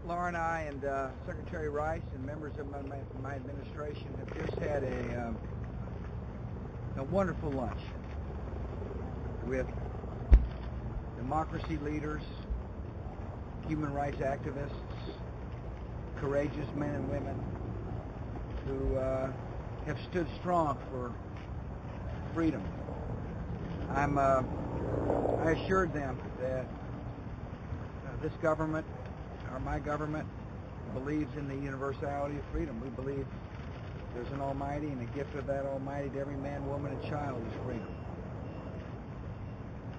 Laura and I and Secretary Rice and members of my administration have just had a wonderful lunch with democracy leaders, human rights activists, courageous men and women who have stood strong for freedom. I assured them that this government, or my government, believes in the universality of freedom. We believe there's an Almighty, and the gift of that Almighty to every man, woman, and child is freedom.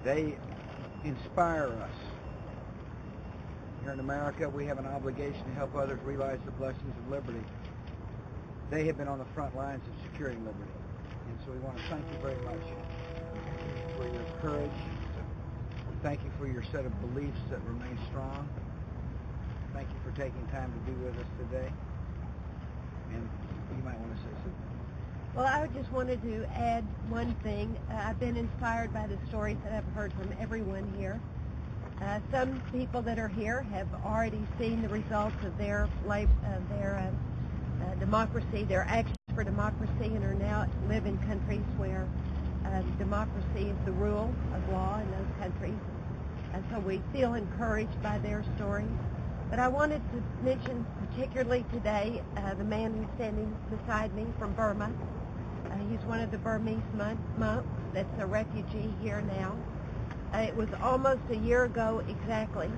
They inspire us. Here in America, we have an obligation to help others realize the blessings of liberty. They have been on the front lines of securing liberty. And so we want to thank you very much for your courage. Thank you for your set of beliefs that remain strong. Thank you for taking time to be with us today. And you might want to say something. Well, I just wanted to add one thing. I've been inspired by the stories that I've heard from everyone here. Some people that are here have already seen the results of their democracy, their actions for democracy, and are now live in countries where democracy is the rule of law in those countries. And so we feel encouraged by their stories. But I wanted to mention particularly today the man who's standing beside me from Burma. He's one of the Burmese monks that's a refugee here now. It was almost a year ago exactly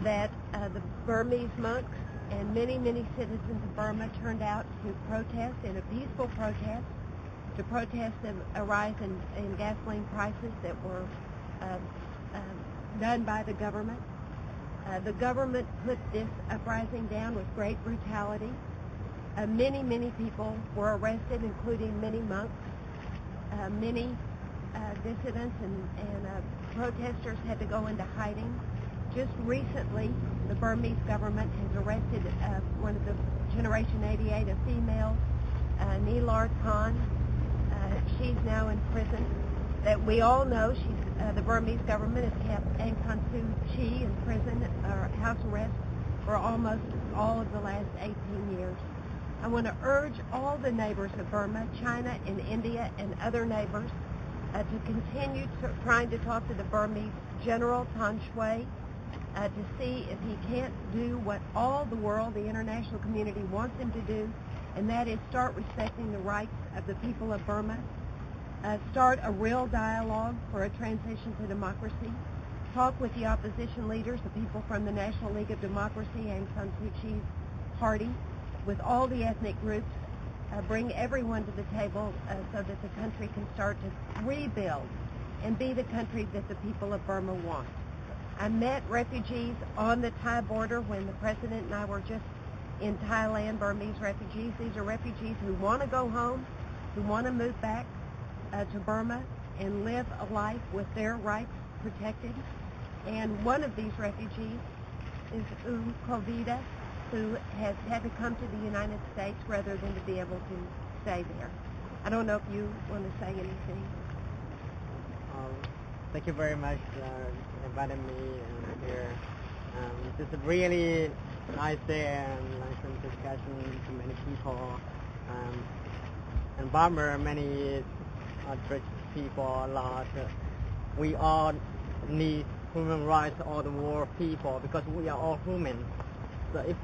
that the Burmese monks and many, many citizens of Burma turned out to protest in a peaceful protest, to protest a rise in gasoline prices that were done by the government. The government put this uprising down with great brutality. Many, many people were arrested, including many monks. Many dissidents and protesters had to go into hiding. Just recently, the Burmese government has arrested one of the Generation 88, a female, Nilar Khan. She's now in prison. That we all know, the Burmese government has kept Aung San Suu Kyi in prison or house arrest for almost all of the last 18 years. I want to urge all the neighbors of Burma, China and India and other neighbors to continue trying to talk to the Burmese General Tan Shui to see if he can't do what all the world, the international community, wants him to do, and that is start respecting the rights of the people of Burma, start a real dialogue for a transition to democracy, talk with the opposition leaders, the people from the National League of Democracy, Aung San Suu Kyi's party, with all the ethnic groups, bring everyone to the table so that the country can start to rebuild and be the country that the people of Burma want. I met refugees on the Thai border when the President and I were just in Thailand, Burmese refugees. These are refugees who want to go home, who want to move back to Burma and live a life with their rights protected. And one of these refugees is U Kovida, who has had to come to the United States rather than to be able to stay there. I don't know if you want to say anything. Thank you very much for inviting me here. This is a really nice day and like some discussion to many people. In Burma, many rich people a lot. We all need human rights, all the world people, because we are all human. So if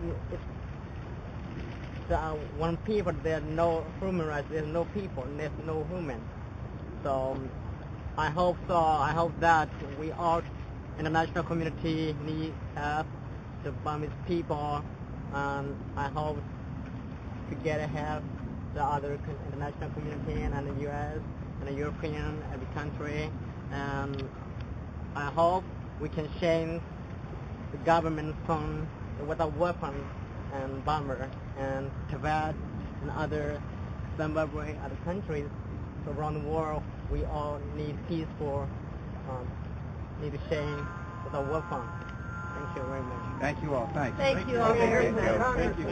one people, there's no human rights, there's no people, there's no human. So I hope so. I hope that we all, international community, need help the Burmese people, and I hope together help the other international community and the U.S. and the European, every country, and I hope we can change the government from with a weapon and Burma and Tibet and other Zimbabwe, other countries around the world. We all need peaceful, need to change with a weapon. Thank you very much. Thank you all. Thanks. Thank you all very much. Thank you.